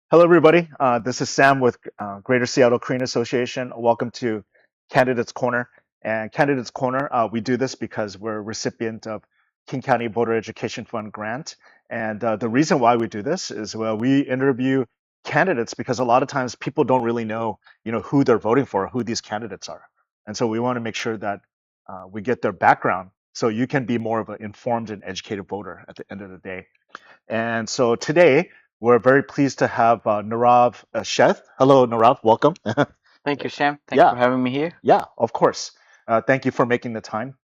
Hello, everybody. This is Sam with Greater Seattle Korean Association. Welcome to Candidates Corner. And Candidates Corner, we do this because we're a recipient of King County Voter Education Fund grant. And the reason why we do this is, well, we interview candidates because a lot of times people don't really know, who they're voting for, who these candidates are. And so we want to make sure that we get their background so you can be more of an informed and educated voter at the end of the day. And so today, we're very pleased to have Nirav Sheth. Hello, Nirav. Welcome. Thank you, Sam. Thank you Yeah, for having me here. yeah, of course. Thank you for making the time.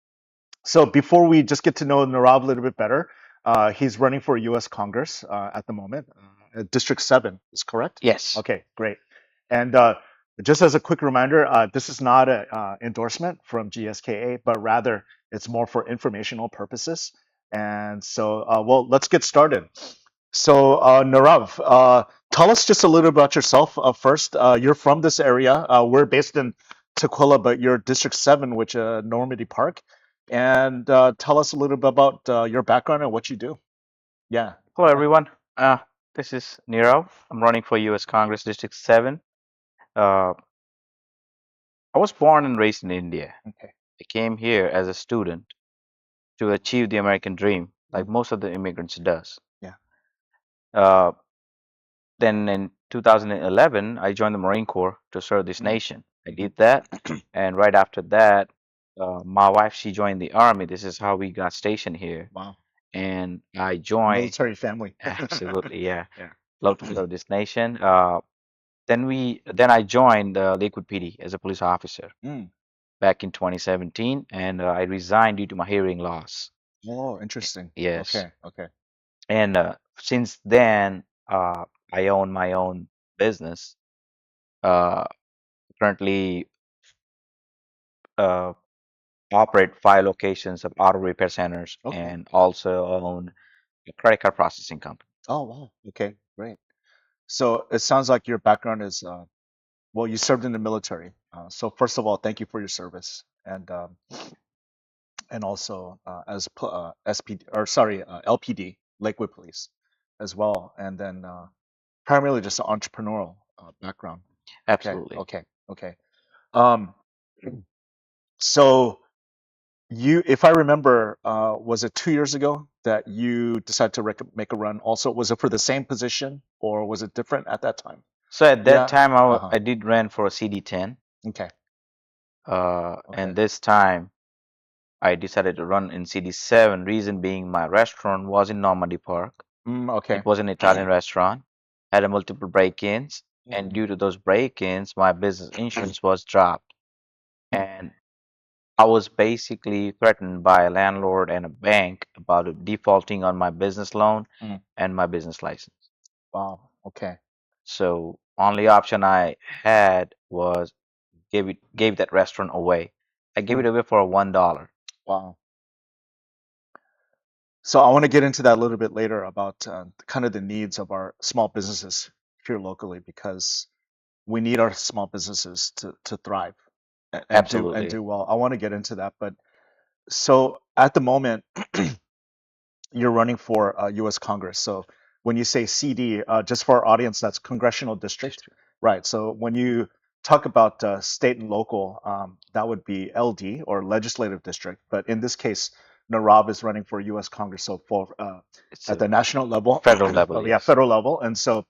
So before we just get to know Nirav a little bit better, he's running for U.S. Congress at the moment. District 7 is correct? Yes, Okay, great. And just as a quick reminder, this is not an endorsement from GSKA, but rather it's more for informational purposes. And so, well, let's get started. So, Nirav, tell us just a little about yourself first. You're from this area. We're based in Tukwila, but you're District 7, which Normandy Park. And tell us a little bit about your background and what you do. Yeah. hello everyone. This is Nirav. I'm running for U.S. Congress District 7. Uh, I was born and raised in India. Okay. I came here as a student to achieve the American dream, Mm, like most of the immigrants does. yeah. Uh, then in 2011, I joined the Marine Corps to serve this Mm, nation. I mhm. did that, and right after that, my wife she joined the army. This is how we got stationed here, Wow. and I joined. Military family. Absolutely, yeah. Yeah. Love to serve this nation. Then I joined Lakewood PD as a police officer Mm. back in 2017, and I resigned due to my hearing loss. Oh, interesting. Yes, Okay. Okay. and since then, I own my own business. Uh, Currently, uh, operate 5 locations of auto repair centers, Okay. and also own a credit card processing company. Oh, wow. Okay. Great. So it sounds like your background is, well, you served in the military. So first of all, thank you for your service, and also as SPD or sorry, LPD, Lakewood Police, as well, and then primarily just an entrepreneurial background. Okay. Absolutely. Okay. Okay. Um, so if I remember, was it 2 years ago that you decided to make a run? Also, was it for the same position or was it different at that time? So at that Yeah. time, Uh-huh. I did run for a CD10, Okay. and Okay. this time I decided to run in CD7. Reason being, my restaurant was in Normandy Park. Okay. It was an Italian restaurant, had a multiple break-ins, and Mhm. due to those break-ins, my business insurance was dropped, and I was basically threatened by a landlord and a bank about defaulting on my business loan Mm. and my business license. Wow. Okay. So only option I had was gave that restaurant away. I gave Mm. it away for $1. Wow. So I want to get into that a little bit later about kind of the needs of our small businesses here locally because we need our small businesses to thrive and Absolutely. do well. I want to get into that, but so at the moment you're running for U.S. Congress. So when you say CD, just for our audience, that's congressional district, District. right? So when you talk about state and local, that would be LD or legislative district. But in this case, Narab is running for U.S. Congress, so for It's at a the national level, federal level, yeah, yes. federal level, and so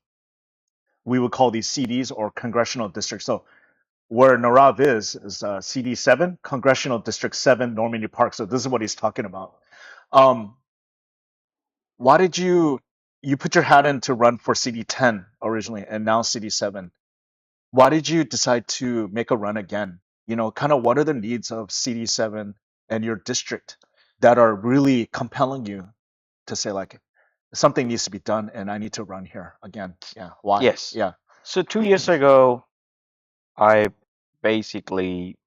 we would call these CDs or congressional districts. So where Narav is CD 7, Congressional District 7, Normandy Park. So this is what he's talking about. Um, why did you put your hat in to run for CD10 originally and now CD7? Why did you decide to make a run again? Kind of what are the needs of CD7 and your district that are really compelling you to say like something needs to be done and I need to run here again? Yeah. Why? Yes. Yeah. So 2 years ago, I basically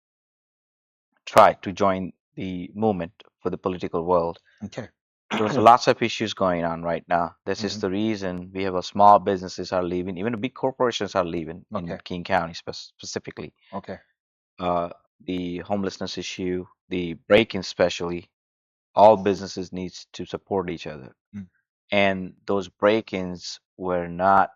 tried to join the movement for the political world. Okay. There was lots of issues going on right now. This is Hmm. the reason we have a small businesses are leaving, even the big corporations are leaving in Okay. King County specifically. Okay. Uh, the homelessness issue, the break-in especially, all businesses needs to support each other. Mm. And those break-ins were not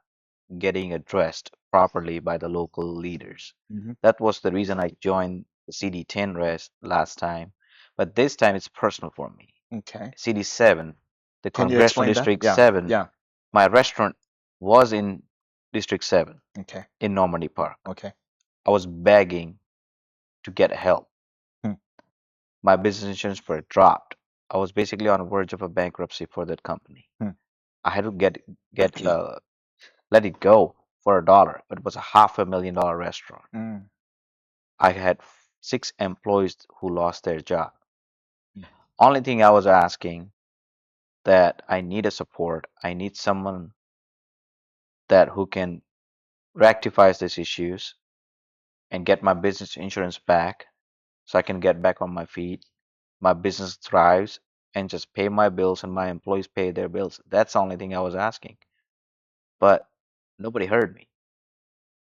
getting addressed properly by the local leaders. Hmm. That was the reason I joined the CD10 rest last time, but this time it's personal for me. Okay. CD7, the Can you Congressional explain that? District Yeah. 7, Yeah. my restaurant was in District 7 Okay. in Normandy Park. Okay. I was begging to get help. Hmm. My business insurance were dropped. I was basically on the verge of a bankruptcy for that company. Hmm. I had to get let it go for $1, but it was a $500,000 restaurant. Mm. I had 6 employees who lost their job. Mm. Only thing I was asking that I need a support. I need someone that who can rectify these issues and get my business insurance back so I can get back on my feet. My business thrives and just pay my bills and my employees pay their bills. That's the only thing I was asking. But nobody heard me.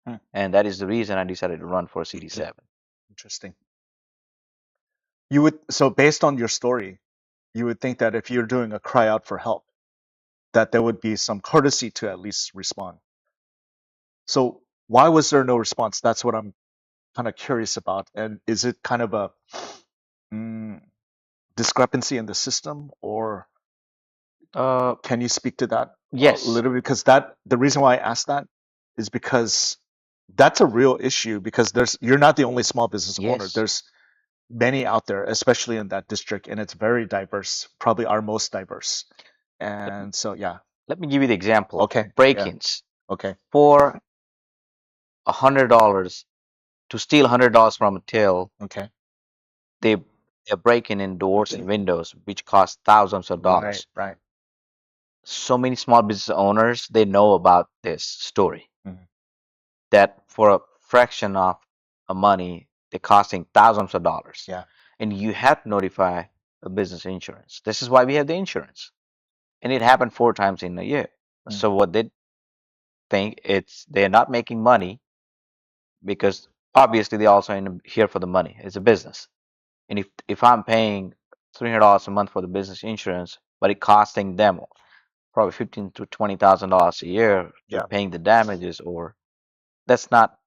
Hmm. And that is the reason I decided to run for CD7. Interesting. You would, so based on your story, you would think that if you're doing a cry out for help, that there would be some courtesy to at least respond. So why was there no response? That's what I'm kind of curious about. And is it kind of a mm, discrepancy in the system, or Uh, can you speak to that a yes, little bit? Because that the reason why I asked that is because that's a real issue. Because there's you're not the only small business owner. yes. There's many out there, especially in that district, and it's very diverse. Probably our most diverse. Let, And so yeah. let me give you the example. Okay. Yeah. Break-ins Okay. for $100 to steal $100 from a till. Okay. They they're breaking in doors and windows, which cost thousands of Right. dollars. Right. So many small business owners they know about this story Mhm. that for a fraction of a money they're costing thousands of dollars, Yeah. and you have to notify a business insurance. This is why we have the insurance, and it happened 4 times in a year. Mm. So what they think it's they're not making money because obviously they also in here for the money. It's a business. And if I'm paying $300 a month for the business insurance, but it costing them probably 15 to $20,000 a year to Yeah. paying the damages, or that's not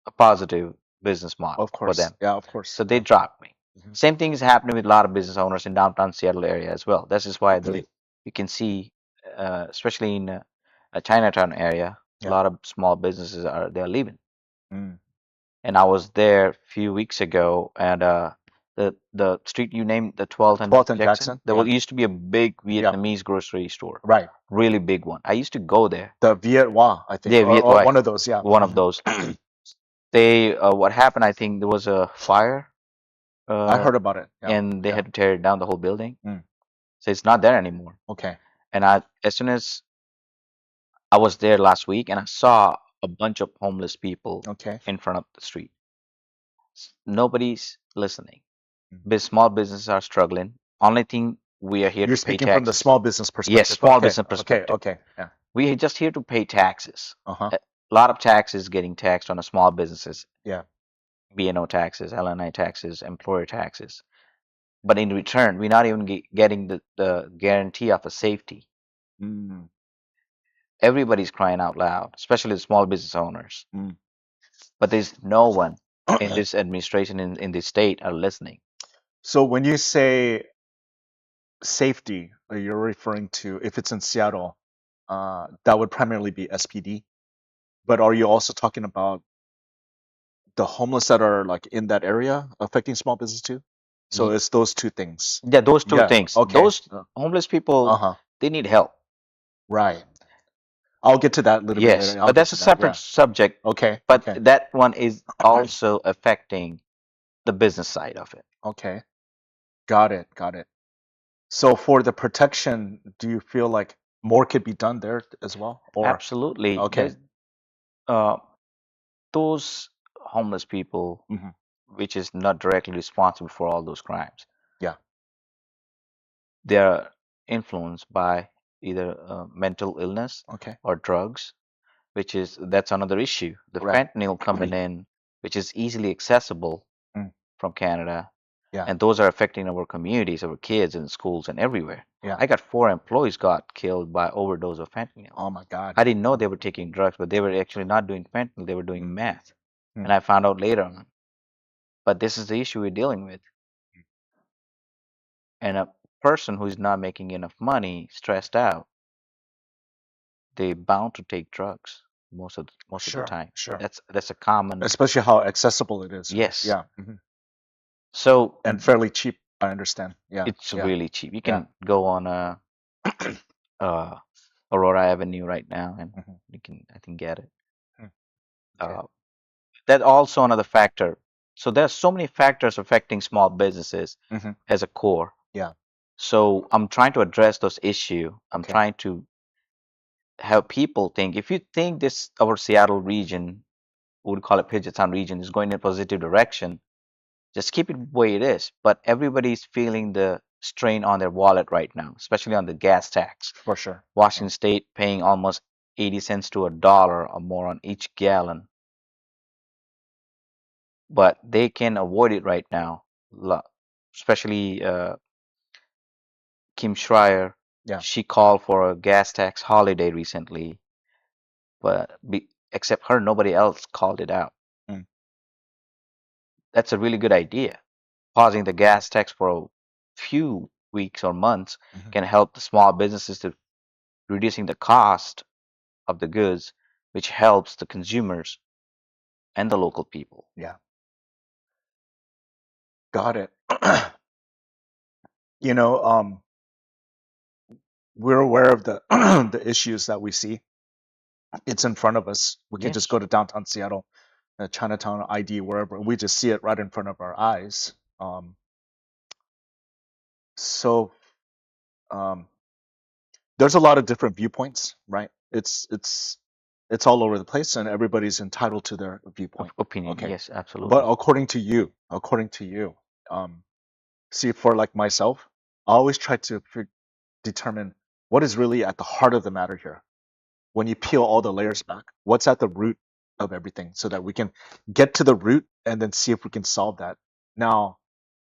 a positive business model Of for course. them. Yeah. Of course. So they dropped me. Mhm. Same thing is happening with a lot of business owners in downtown Seattle area as well. This is why you can see, especially in Chinatown area, a Yeah. lot of small businesses are they're leaving. Mm. And I was there a few weeks ago, and the street you named, the 12th and 12th and Jackson, Jackson. there Yeah. used to be a big Yeah. Vietnamese grocery store, Right. really big one. I used to go there. The Viet Hoa, I think, Yeah, Viet or Vai, one of those. Yeah. one of Mhm. those. They what happened? I think there was a fire, I uh, heard about it. Yeah. and they Yeah. had to tear down the whole building, Mm. so it's not there anymore. Okay. And as soon as I was there last week, and I saw a bunch of homeless people Okay. in front of the street. Nobody's listening. Mm. Small businesses are struggling. Only thing we are here You're to pay speaking from the taxes. small business Yes, perspective. small Okay. business Okay. perspective. Okay. Yeah. We are just here to pay taxes. Uh huh. A lot of taxes getting taxed on a small businesses, Yeah. B&O taxes, LNI taxes, employer taxes. But in return, we're not even getting the guarantee of a safety. Mm. Everybody's crying out loud, especially the small business owners. Mm. But there's no one in this administration in this state are listening. So when you say safety, you're referring to if it's in Seattle, that would primarily be SPD. But are you also talking about the homeless that are like in that area affecting small business too? So Ye- it's those two things. Yeah, those two Yeah. things. Okay. Those homeless people, Uh-huh. they need help. Right. I'll get to that a little bit Yes, later. I'll but get that's to a that. separate Yeah. subject. Okay. But Okay. that one is also affecting the business side of it. Okay. Got it. Got it. So for the protection, do you feel like more could be done there as well? Or Absolutely. okay. Uh, those homeless people, Hmm. which is not directly responsible for all those crimes, Yeah. they are influenced by either mental illness Okay. or drugs, which is that's another issue. The Right. fentanyl coming in, which is easily accessible Mm. from Canada. Yeah. and those are affecting our communities, our kids in schools and everywhere. Yeah. I got 4 employees got killed by overdose of fentanyl. Oh my God. I didn't know they were taking drugs, but they were actually not doing fentanyl, they were doing Mm, meth. mm, And I found out later on. But this is the issue we're dealing with. And a person who's not making enough money, stressed out, they bound to take drugs most of the sure. time. Sure. That's a common. Especially how accessible it is, right? Yes. Yeah. So And fairly cheap. I understand. Yeah. it's Yeah. really cheap. You Yeah. can go on uh, Aurora Avenue right now, and hmm you can, I think, get it. Okay. Uh, that also another factor. So there's so many factors affecting small businesses hmm as a core. Yeah. So I'm trying to address those issues. I'm Okay. trying to help people think. If you think this our Seattle region, we would call it Puget Sound region, is going in a positive direction, just keep it the way it is. But everybody's feeling the strain on their wallet right now, especially on the gas tax. For sure. Washington State paying almost 80 cents to a dollar or more on each gallon, but they can avoid it right now. Especially Kim Schreier, Yeah. she called for a gas tax holiday recently, but except her, nobody else called it out. Mm, That's a really good idea. Pausing the gas tax for a few weeks or months hmm can help the small businesses to reducing the cost of the goods, which helps the consumers and the local people. Yeah. Got it. You know, we're aware of the the issues that we see. It's in front of us. We can just Yes, go to downtown Seattle, Chinatown, ID, wherever. We just see it right in front of our eyes. So um, there's a lot of different viewpoints, right? It's all over the place, and everybody's entitled to their viewpoint. opinion. Okay, Yes, but absolutely. according to you, um, see, for like myself, I always try to determine what is really at the heart of the matter here. When you peel all the layers back, what's at the root of everything, so that we can get to the root and then see if we can solve that. Now,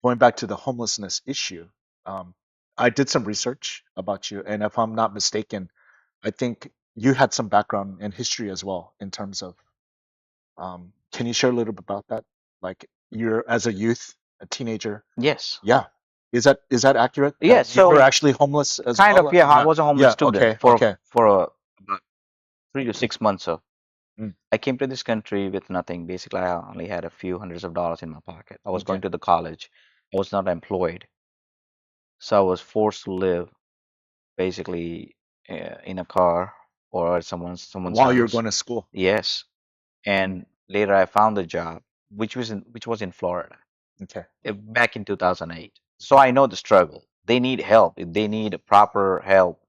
going back to the homelessness issue, um, I did some research about you, and if I'm not mistaken, I think you had some background in history as well in terms of. Can you share a little bit about that? Like you're as a youth, a teenager. Yes. Yeah, is that accurate? Yeah, That you were so actually homeless as kind of, well? yeah, I Yeah, was a homeless yeah. student Okay, okay. for about 3 to 6 months. So Mm, I came to this country with nothing. Basically, I only had a few hundreds of dollars in my pocket. I was okay. going to the college. I was not employed, so I was forced to live basically in a car or at someone's While you're house. going to school. Yes, Mm, and later I found a job, which was in Florida okay. back in 2008. So I know the struggle. They need help. They need proper help.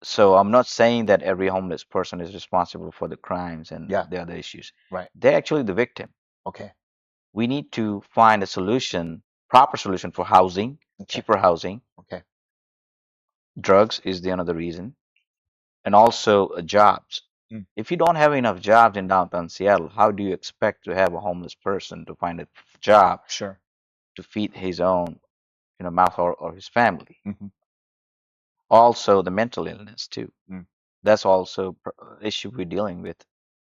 So I'm not saying that every homeless person is responsible for the crimes and Yeah. the other issues. Right. They're actually the victim. Okay. We need to find a solution, proper solution for housing, Okay. cheaper housing. Okay. Drugs is the another reason, and also jobs. Mm, If you don't have enough jobs in downtown Seattle, how do you expect to have a homeless person to find a job sure. to feed his own, mouth or his family? hmm Also, the mental illness too. Mm, That's also issue we're dealing with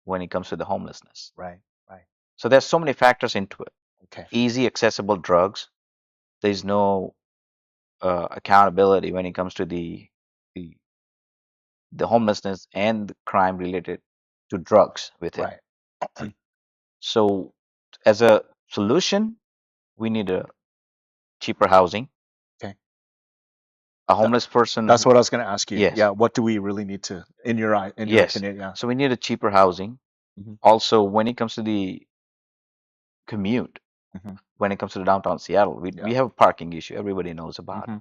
when it comes to the homelessness. right. Right. So there's so many factors into it. Okay. Easy, accessible drugs. There's no accountability when it comes to the the homelessness and the crime related to drugs with it. Right. So as a solution, we need a cheaper housing. Okay. A That, homeless person that's who, what I was going to ask you. yes, Yeah. What do we really need to, in your yes. opinion? Yeah. So we need a cheaper housing. hmm Also, when it comes to the commute, hmm when it comes to the downtown Seattle, Yeah. we have a parking issue. Everybody knows about it. hmm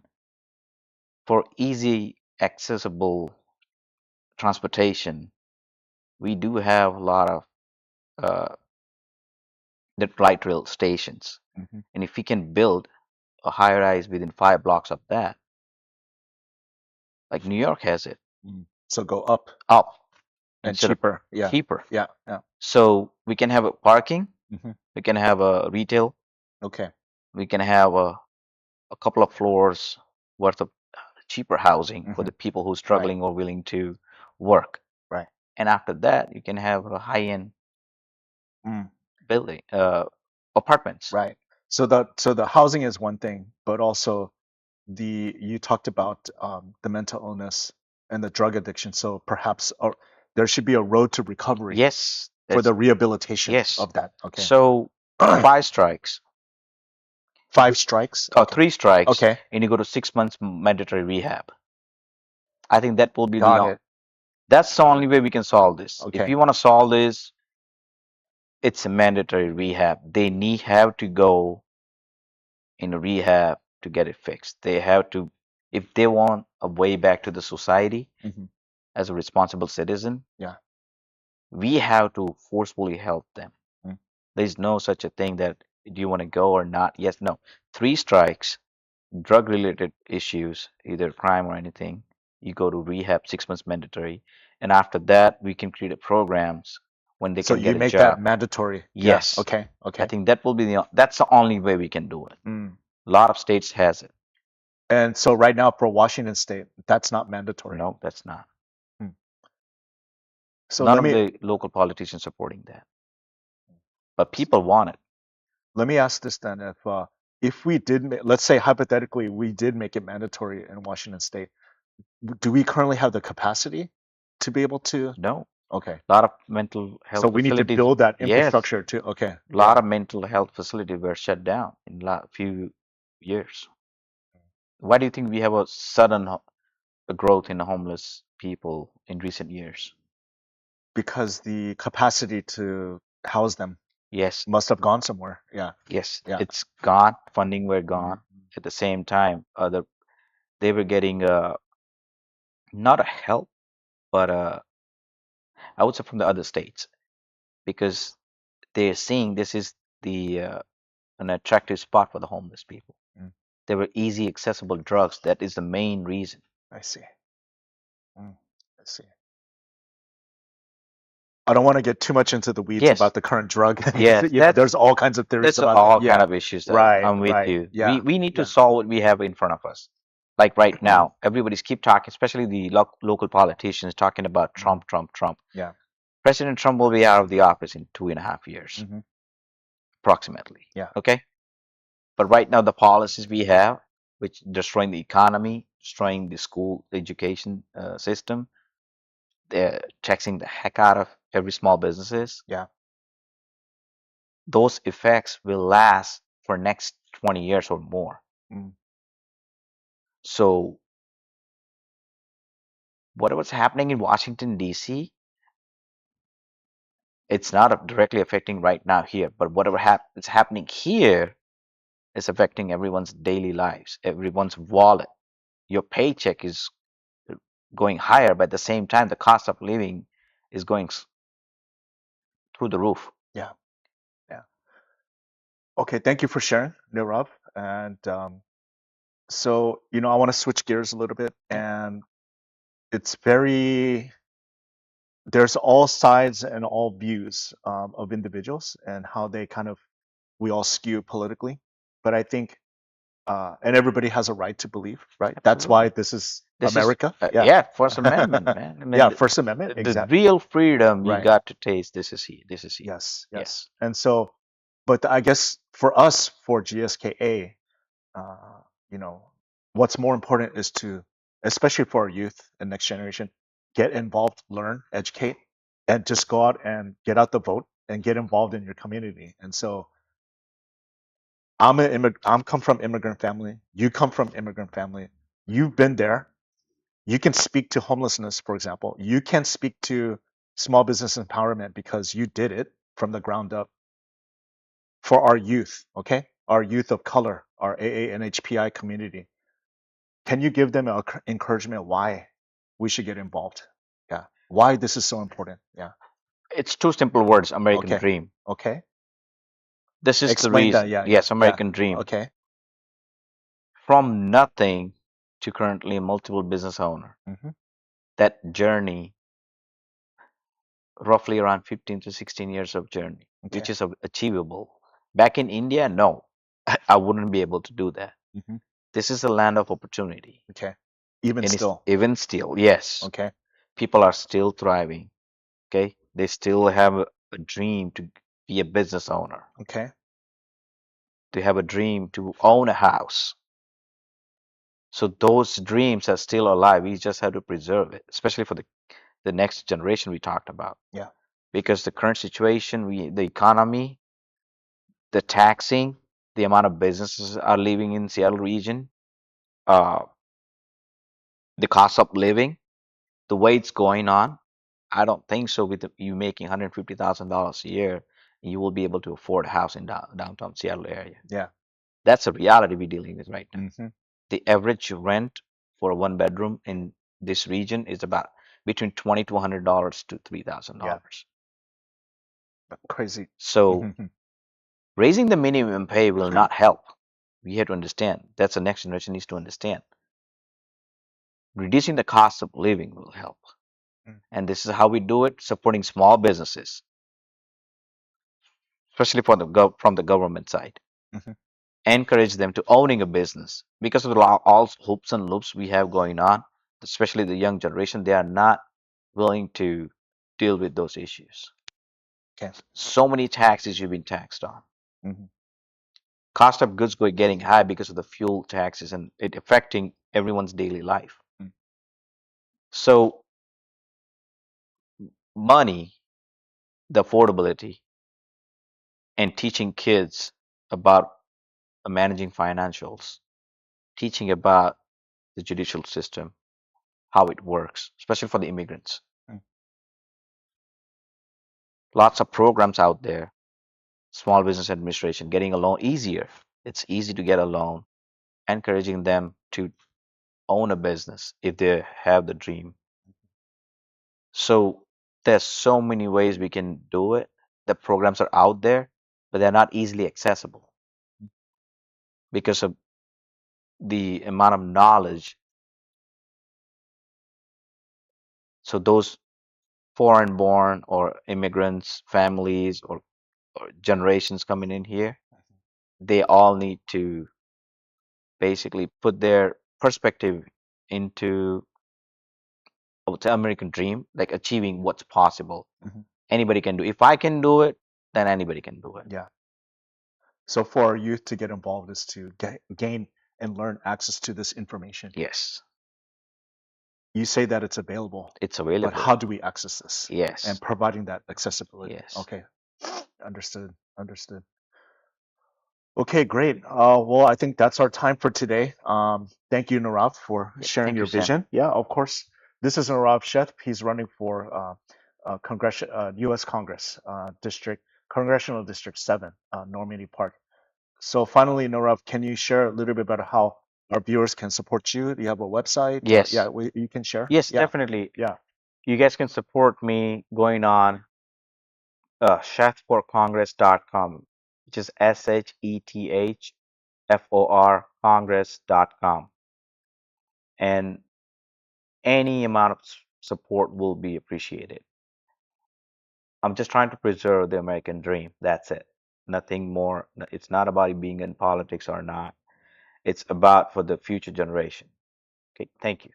For easy, accessible transportation, we do have a lot of uh, the light rail stations. hmm And if we can build a high rise within 5 blocks of that, like New York has it, So go up up and instead of cheaper. Yeah. cheaper. Yeah. Yeah. So we can have a parking, hmm we can have a retail, Okay. we can have a couple of floors worth of cheaper housing for Hmm. the people who's Right. struggling or willing to work. Right. And after that, you can have a high-end Mm. building, apartments. Right. So the housing is one thing, but also the you talked about the mental illness and the drug addiction. So perhaps there should be a road to recovery Yes, for that's the rehabilitation yes. of that. Okay. So 5 strikes Five strikes. or Okay. 3 strikes, Okay. and you go to 6 months mandatory rehab. I think that will be Got it. that's the only way we can solve this. If Okay. you want to solve this, it's a mandatory rehab. They need have to go in a rehab to get it fixed. They have to, if they want a way back to the society Hmm. as a responsible citizen, Yeah. we have to forcefully help them. Mm. There's no such a thing that do you want to go or not? Yes, no. 3 strikes, drug related issues, either crime or anything, you go to rehab, 6 months mandatory. And after that, we can create a programs when they So can you get a make that job. mandatory. Yeah. Yes, Okay. I Okay. think that will be that's the only way we can do it. Mm. A lot of states has it. And so right now for Washington State, that's not mandatory. No, that's not. Mm. So None of the local politicians supporting that, but people want it. let me ask this then: if we did, let's say hypothetically, we did make it mandatory in Washington State, do we currently have the capacity to be able to? No, Okay, a lot of mental so health we need to facilities. build that Yes, infrastructure too. Okay, a yeah, lot of mental health facilities were shut down in a few years. Why do you think we have a sudden growth in homeless people in recent years? because the capacity to house them Yes, must have gone somewhere. Yeah, yes, yeah. it's gone. Funding were gone. Mhm. At the same time, they were getting not a help, but I would say from the other states because they're seeing this is the an attractive spot for the homeless people. Mm, They were easy accessible drugs. That is the main reason. I see. Mm, I see. I don't want to get too much into the weeds Yes, about the current drug because yes, that's there's all kinds of theories that's about that. all kind Yeah, of issues that right, I'm with right. you. Yeah, We need to yeah. solve what we have in front of us. Like right now, everybody's keep talking, especially the local politicians talking about Mm, Trump, Trump, Trump. yeah. President Trump will be out of the office in 2.5 years, Hmm. approximately. Yeah. Okay? But right now, the policies we have, which destroying the economy, destroying the school education system, they're taxing the heck out of every small businesses. Yeah. Those effects will last for next 20 years or more. Mm. So whatever's happening in Washington, D.C., it's not directly affecting right now here, but whatever is happening here is affecting everyone's daily lives, everyone's wallet. Your paycheck is going higher, but at the same time, the cost of living is going through the roof. Yeah. Yeah. Okay. Thank you for sharing, Nirav. And so, I want to switch gears a little bit, Yeah. and it's very, there's all sides and all views of individuals and how they kind of, we all skew politically. But I think, and everybody has a right to believe, right? That's why Absolutely. this is This is, America. Yeah. yeah, First Amendment, man. I mean, Yeah. First Amendment. the Exactly. real freedom you Right. got to taste. This is here. This is here. Yes. Yeah. Yes. And so, but I guess for us, for GSKA, uh, you know, what's more important is to, especially for our youth and next generation, get involved, learn, educate, and just go out and get out the vote and get involved in your community. And so I'm come from immigrant family. You come from immigrant family. You've been there. You can speak to homelessness, for example. You can speak to small business empowerment because you did it from the ground up for our youth, okay? Our youth of color, our AA and HPI community. Can you give them encouragement why we should get involved? Yeah. Why this is so important? Yeah. It's two simple words, American Okay. dream. Okay. This is the Explain that. reason. Yeah. Yeah. Yes, Yeah. American dream. Okay. From nothing to currently a multiple business owner. Hmm. That journey, roughly around 15 to 16 years of journey, Okay. which is achievable. Back in India, no. I wouldn't be able to do that. Hmm. This is a land of opportunity. Okay. Even And it's still. even still, yes, Okay. people are still thriving. Okay. They still have a dream to be a business owner. Okay. They have a dream to own a house. So those dreams are still alive. We just have to preserve it, especially for the next generation we talked about. Yeah. Because the current situation, the economy, the taxing, the amount of businesses are living in Seattle region, uh, the cost of living, the way it's going on, I don't think so. With you making $150,000 a year, you will be able to afford a house in downtown Seattle area. Yeah. That's a reality we're dealing with right now. Hmm. The average rent for a one bedroom in this region is about between $2,200 to Yeah. $3,000. Crazy. So Hmm. raising the minimum pay will not help. We have to understand. That's the next generation needs to understand. Reducing the cost of living will help. And this is how we do it, supporting small businesses, especially from the government side. Hmm. Encourage them to owning a business because of all hoops and loops we have going on, especially the young generation. They are not willing to deal with those issues. Okay. So many taxes you've been taxed on. Hmm. Cost of goods going getting high because of the fuel taxes and it affecting everyone's daily life. So money, the affordability, and teaching kids about managing financials, teaching about the judicial system, how it works, especially for the immigrants. Lots of programs out there. Small business administration, getting a loan easier. It's easy to get a loan, encouraging them to own a business if they have the dream. So there's so many ways we can do it. The programs are out there, but they're not easily accessible because of the amount of knowledge. So those foreign born or immigrants, families or generations coming in here, they all need to basically put their perspective into the American dream, like achieving what's possible. Hmm. Anybody can do. If I can do it, then anybody can do it. Yeah. So for our youth to get involved is to gain and learn access to this information. Yes, You say that it's available, it's but available. how do we access this? And Yes, providing that accessibility. yes. Okay. Understood. Understood. Okay, great. Well, I think that's our time for today. Thank you, Nirav, for Yeah, sharing thank you, your Sam. vision. Yeah, of course. This is Nirav Sheth. He's running for U.S. Congress Congressional District 7, Normandy Park. So finally, Nirav, can you share a little bit about how our viewers can support you? Do you have a website? Yes, You can share. yes, Yeah, definitely. yeah. You guys can support me going on chefforcongress.com, which is SHETHFOR Congress.com. And any amount of support will be appreciated. I'm just trying to preserve the American dream. That's it. Nothing more. It's not about being in politics or not. It's about for the future generation. Okay, thank you.